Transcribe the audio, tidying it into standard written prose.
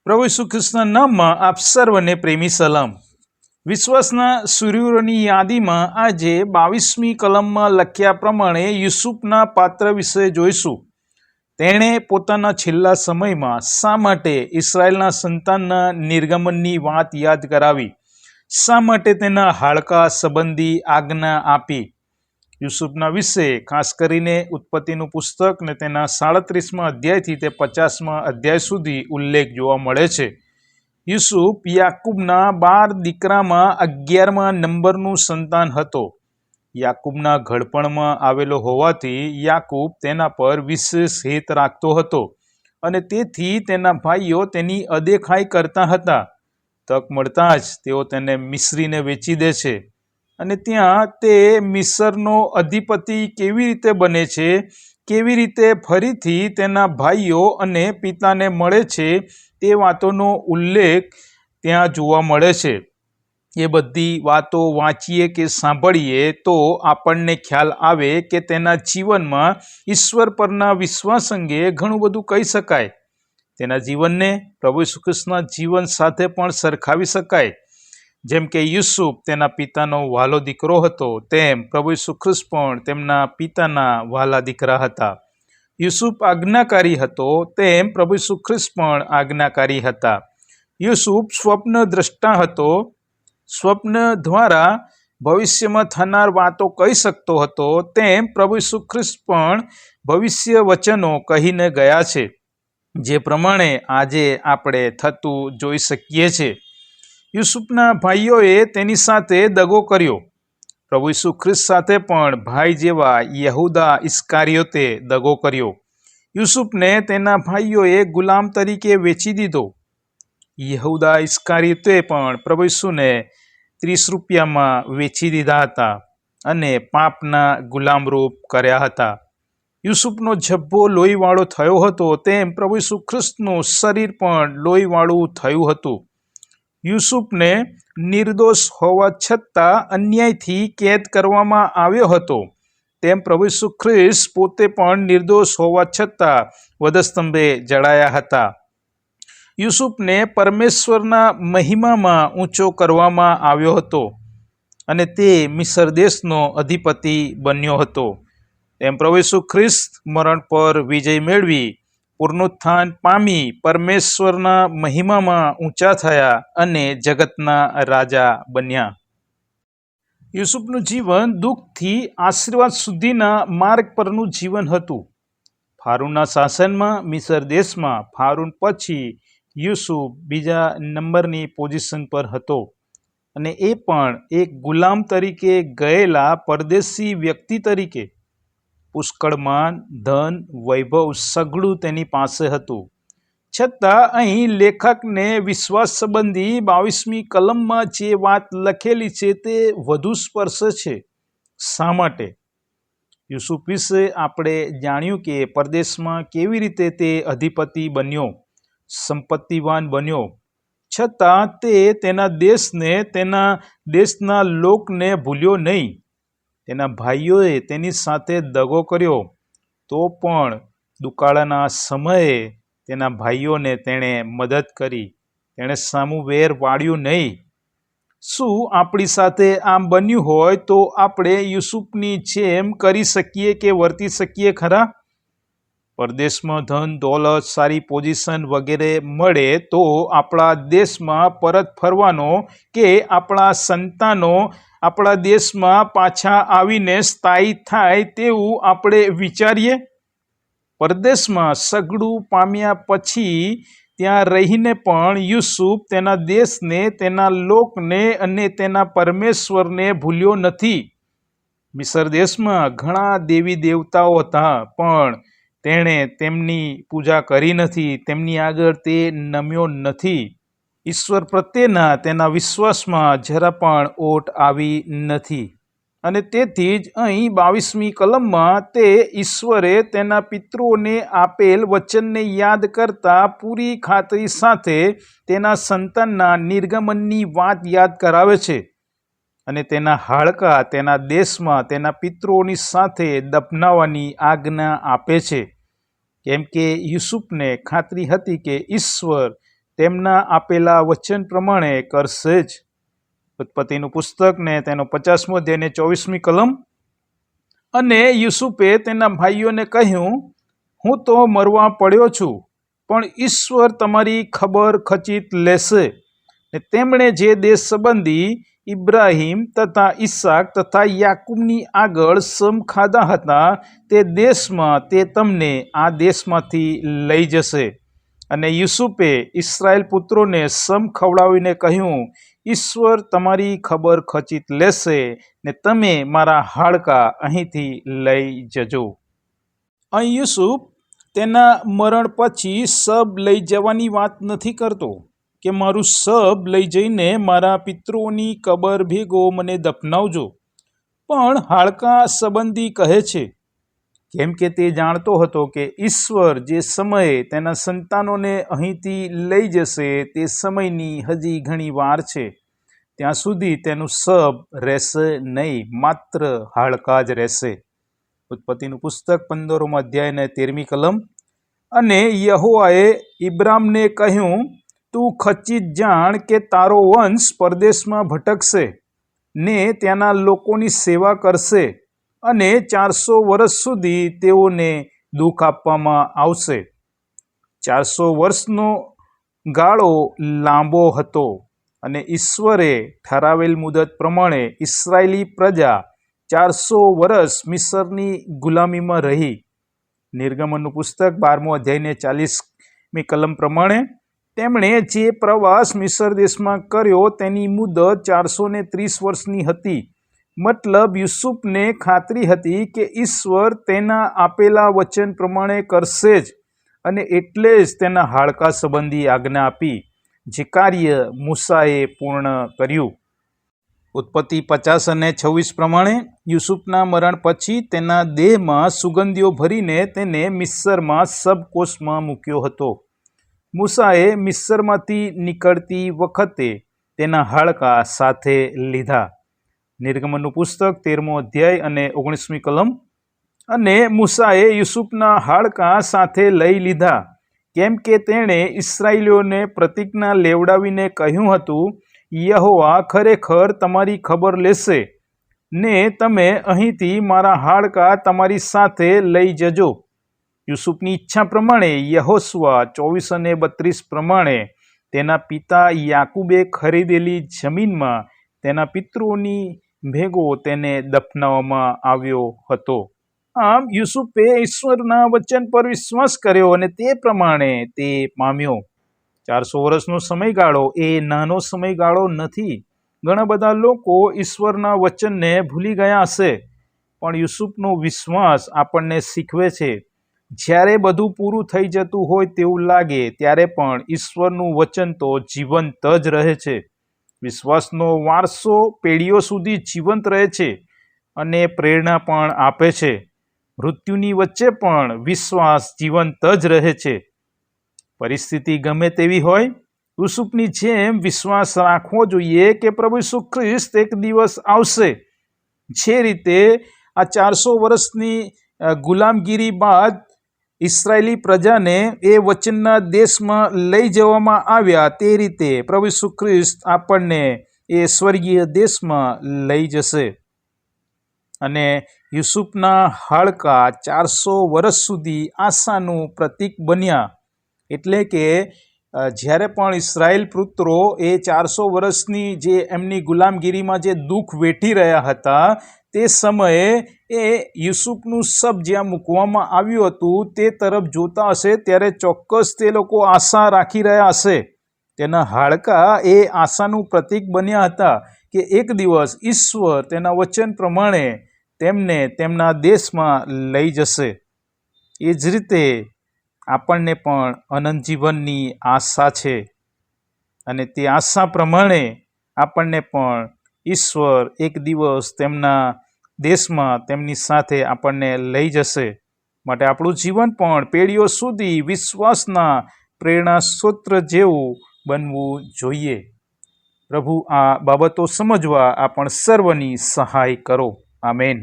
પ્રભુ ઈસુ ખ્રિસ્તના નામમાં આપ સર્વને પ્રેમી સલામ. વિશ્વાસના સૂર્યોની યાદીમાં આજે 22મી કલમમાં લખ્યા પ્રમાણે યુસુફના પાત્ર વિશે જોઈશું. તેણે પોતાના છેલ્લા સમયમાં શા માટે ઇસરાયેલના સંતાનના નિર્ગમનની વાત યાદ કરાવી, શા માટે તેના હાડકા સંબંધી આજ્ઞા આપી. યુસુફના વિશે ખાસ કરીને ઉત્પત્તિનું પુસ્તક ને તેના 37મા અધ્યાયથી તે 50મા અધ્યાય સુધી ઉલ્લેખ જોવા મળે છે. યુસુફ યાકૂબના 12 દીકરામાં 11મા નંબરનું સંતાન હતો. યાકૂબના ઘડપણમાં આવેલો હોવાથી યાકૂબ તેના પર વિશેષ હિત રાખતો હતો અને તેથી તેના ભાઈઓ તેની અદેખાઈ કરતા હતા. તક મળતા જ તેઓ તેને મિસ્રીને વેચી દે છે અને ત્યાં તે મિસરનો અધિપતિ કેવી રીતે બને છે, કેવી રીતે ફરીથી તેના ભાઈઓ અને પિતાને મળે છે, તે વાતોનો ઉલ્લેખ ત્યાં જોવા મળે છે. એ બધી વાતો વાંચીએ કે સાંભળીએ તો આપણને ખ્યાલ આવે કે તેના જીવનમાં ઈશ્વર પરના વિશ્વાસ અંગે ઘણું બધું કહી શકાય. તેના જીવનને પ્રભુ ઈસુ ખ્રિસ્તના જીવન સાથે પણ સરખાવી શકાય. જેમ કે યુસુફ તેના પિતાનો વહાલો દીકરો હતો, તેમ પ્રભુ ઈસુ ખ્રિસ્ત પણ તેમના પિતાના વહાલા દીકરા હતા. યુસુફ આજ્ઞાકારી હતો, તેમ પ્રભુ ઈસુ ખ્રિસ્ત પણ આજ્ઞાકારી હતા. યુસુફ સ્વપ્ન દ્રષ્ટા હતો, સ્વપ્ન દ્વારા ભવિષ્યમાં થનાર વાતો કહી શકતો હતો, તેમ પ્રભુ ઈસુ ખ્રિસ્ત પણ ભવિષ્ય વચનો કહીને ગયા છે, જે પ્રમાણે આજે આપણે થતું જોઈ શકીએ છીએ. યુસુફના ભાઈઓએ તેની સાથે દગો કર્યો. પ્રભુ ઈસુ ખ્રિસ્ત સાથે પણ ભાઈ જેવા યહૂદા ઇસ્કારિયોતે દગો કર્યો. યુસુફને તેના ભાઈઓએ ગુલામ તરીકે વેચી દીધો. યહૂદા ઇસ્કારિયોતે પણ પ્રભુ ઈસુને 30 રૂપિયામાં વેચી દીધા હતા અને પાપના ગુલામરૂપ કર્યા હતા. યુસુફનો જબ્બો લોહીવાળો થયો હતો, તેમ પ્રભુ ઈસુ ખ્રિસ્તનું શરીર પણ લોહીવાળું થયું હતું. યુસુફને નિર્દોષ હોવા છતાં અન્યાયથી કેદ કરવામાં આવ્યો હતો, તેમ પ્રભુ ઈસુ ખ્રિસ્ત પોતે પણ નિર્દોષ હોવા છતાં વધસ્તંભે જડાયા હતા. યુસુફને પરમેશ્વરના મહિમામાં ઊંચો કરવામાં આવ્યો હતો અને તે મિસર દેશનો અધિપતિ બન્યો હતો. તેમ પ્રભુ ઈસુ ખ્રિસ્ત મરણ પર વિજય મેળવી પુનરુત્થાન પામી પરમેશ્વરના મહિમામાં ઊંચા થયા અને જગતના રાજા બન્યા. યુસુફનું જીવન દુઃખથી આશીર્વાદ સુધીના માર્ગ પરનું જીવન હતું. ફારૂનના શાસનમાં મિસર દેશમાં ફારૂન પછી યુસુફ બીજા નંબરની પોઝિશન પર હતો અને એ પણ એક ગુલામ તરીકે ગયેલા પરદેશી વ્યક્તિ તરીકે. પુષ્કળમાન, ધન, વૈભવ સઘળું તેની પાસે હતું. છતાં અહીં લેખકને વિશ્વાસ સંબંધી 22મી કલમમાં જે વાત લખેલી છે તે વધુ સ્પર્શ છે. શા માટે? યુસુફ વિશે આપણે જાણ્યું કે પરદેશમાં કેવી રીતે તે અધિપતિ બન્યો, સંપત્તિવાન બન્યો, છતાં તે તેના દેશને, તેના દેશના લોકને ભૂલ્યો નહીં. તેના ભાઈઓએ તેની સાથે દગો કર્યો તો પણ દુકાળાના સમયે તેના ભાઈઓને તેણે મદદ કરી, તેણે સામું વેર વાળ્યું નહીં. શું આપણી સાથે આમ બન્યું હોય તો આપણે યુસુફની જેમ કરી શકીએ કે વર્તી શકીએ ખરા? પરદેશમાં ધન દોલત, સારી પોઝિશન વગેરે મળે તો આપણા દેશમાં પરત ફરવાનો કે આપણા સંતાનો આપણા દેશમાં પાછા આવીને સ્થાયી થાય તેવું આપણે વિચારીએ? પરદેશમાં સઘળું પામ્યા પછી ત્યાં રહીને પણ યુસુફ તેના દેશને, તેના લોકને અને તેના પરમેશ્વરને ભૂલ્યો નથી. મિસર દેશમાં ઘણા દેવી દેવતાઓ હતા, પણ તેણે તેમની પૂજા કરી નથી, તેમની આગળ તે નમ્યો નથી. ઈશ્વર પ્રત્યેના તેના વિશ્વાસમાં જરા પણ ઓટ આવી નથી અને તેથી જ અહીં 22મી કલમમાં તે ઈશ્વરે તેના પિતૃઓને આપેલ વચનને યાદ કરતા પૂરી ખાતરી સાથે તેના સંતાનના નિર્ગમનની વાત યાદ કરાવે છે અને તેના હાડકા તેના દેશમાં તેના પિતૃઓની સાથે દફનાવવાની આજ્ઞા આપે છે. કેમ કે યુસુફને ખાતરી હતી કે ઈશ્વર તેમના આપેલા વચન પ્રમાણે કરશે જ. ઉત્પત્તિનું પુસ્તક ને તેનો 50મો અધ્યાય ને 24મી કલમ. અને યુસુફે તેના ભાઈઓને કહ્યું, હું તો મરવા પડ્યો છું, પણ ઈશ્વર તમારી ખબર ખચિત લેશે. ને તેમણે જે દેશ સંબંધી ઇબ્રાહિમ તથા ઈસાક તથા યાકૂબની આગળ સમ ખાધા હતા તે દેશમાં તે તમને આ દેશમાંથી લઈ જશે. અને યુસુફે ઇસ્રાયેલ પુત્રોને સમ ખવડાવીને કહ્યું, ઈશ્વર તમારી ખબર ખચિત લેશે ને તમે મારા હાડકાં અહીંથી લઈ જજો. અહીં યુસુફ તેના મરણ પછી શબ લઈ જવાની વાત નથી કરતો કે મારું શબ લઈ જઈને મારા પિતૃઓની કબર ભેગો મને દફનાવજો, પણ હાડકાં સંબંધી કહે છે, કેમ કે તે જાણતો હતો કે ઈશ્વર જે સમયે તેના સંતાનોને અહીંથી લઈ જશે તે સમયની હજી ઘણી વાર છે. ત્યાં સુધી તેનું શબ રહેશે નહીં, માત્ર હાડકાં જ રહેશે. ઉત્પત્તિનું પુસ્તક 15મો અધ્યાય ને 13મી કલમ. અને યહોવાએ ઇબ્રામને કહ્યું, તું ખચિત જાણ કે તારો વંશ પરદેશમાં ભટકશે ને ત્યાંના લોકોની સેવા કરશે, અને 400 વર્ષ સુધી તેઓને દુઃખ આપવામાં આવશે. 400 વર્ષનો ગાળો લાંબો હતો, અને ઈશ્વરે ઠરાવેલ મુદત પ્રમાણે ઇસ્રાયેલી પ્રજા 400 વર્ષ મિસરની ગુલામીમાં રહી. નિર્ગમનનું પુસ્તક 12મો અધ્યાય ને 40મી કલમ પ્રમાણે તેમણે જે પ્રવાસ મિસર દેશમાં કર્યો તેની મુદત 430 વર્ષની હતી. મતલબ યુસુફને ખાતરી હતી કે ઈશ્વર તેના આપેલા વચન પ્રમાણે કરશે જ, અને એટલે જ તેના હાડકાં સંબંધી આજ્ઞા આપી, જે કાર્ય મૂસાએ પૂર્ણ કર્યું. ઉત્પત્તિ 50 અને 26 પ્રમાણે યુસુફના મરણ પછી તેના દેહમાં સુગંધીઓ ભરીને તેને મિસ્રમાં શબકોશમાં મૂક્યો હતો. મૂસાએ મિસ્રમાંથી નીકળતી વખતે તેના હાડકાં સાથે લીધા. નિર્ગમનનું પુસ્તક 13મો અધ્યાય અને 19મી કલમ. અને મૂસાએ યુસુફના હાડકાં સાથે લઈ લીધા, કેમ કે તેણે ઇસ્રાયેલીઓને પ્રતિજ્ઞા લેવડાવીને કહ્યું હતું, યહોવા ખરેખર તમારી ખબર લેશે ને તમે અહીંથી મારા હાડકાં તમારી સાથે લઈ જજો. યુસુફની ઈચ્છા પ્રમાણે યહોશુઆ 24 અને 32 પ્રમાણે તેના પિતા યાકૂબે ખરીદેલી જમીનમાં તેના પિતૃઓની ભેગો તેને દફનાવવામાં આવ્યો હતો. આમ યુસુફે ઈશ્વરના વચન પર વિશ્વાસ કર્યો અને તે પ્રમાણે તે પામ્યો. 400 વર્ષનો સમયગાળો એ નાનો સમયગાળો નથી. ઘણા બધા લોકો ઈશ્વરના વચનને ભૂલી ગયા હશે, પણ યુસુફનો વિશ્વાસ આપણને શીખવે છે, જ્યારે બધું પૂરું થઈ જતું હોય તેવું લાગે ત્યારે પણ ઈશ્વરનું વચન તો જીવંત જ રહે છે. વિશ્વાસનો વારસો પેઢીઓ સુધી જીવંત રહે છે અને પ્રેરણા પણ આપે છે. મૃત્યુની વચ્ચે પણ વિશ્વાસ જીવંત જ રહે છે. પરિસ્થિતિ ગમે તેવી હોય, યુસુફની જેમ વિશ્વાસ રાખવો જોઈએ કે પ્રભુ ઈસુ ખ્રિસ્ત એક દિવસ આવશે. જે રીતે આ 400 વર્ષની ગુલામગીરી બાદ ઇસ્રાયેલી પ્રજાને એ વચનના દેશમાં લઈ જવામાં આવ્યા, તે રીતે પ્રભુ ઈસુ ખ્રિસ્ત આપણને એ સ્વર્ગીય દેશમાં લઈ જશે. અને યુસુફના હાડકાં 400 વર્ષ સુધી આશાનું પ્રતીક બન્યા. એટલે કે જ્યારે પણ ઇસ્રાયેલ પુત્રો એ 400 વર્ષની જે એમની ગુલામગીરીમાં જે દુઃખ વેઠી રહ્યા હતા, તે સમયે એ યુસુફનું શબ જ્યાં મૂકવામાં આવ્યું હતું તે તરફ જોતા હશે, ત્યારે ચોક્કસ તે લોકો આશા રાખી રહ્યા હશે. તેના હાડકાં એ આશાનું પ્રતીક બન્યા હતા કે એક દિવસ ઈશ્વર તેના વચન પ્રમાણે તેમને તેમના દેશમાં લઈ જશે. એ જ રીતે આપણને પણ અનંત જીવનની આશા છે, અને તે આશા પ્રમાણે આપણને પણ ઈશ્વર એક દિવસ તેમના દેશમાં તેમની સાથે આપણને લઈ જશે. માટે આપણું જીવન પણ પેઢીઓ સુધી વિશ્વાસના પ્રેરણા સ્ત્રોત જેવું બનવું જોઈએ. પ્રભુ આ બાબતો સમજવા આપણ સર્વની સહાય કરો. આમેન.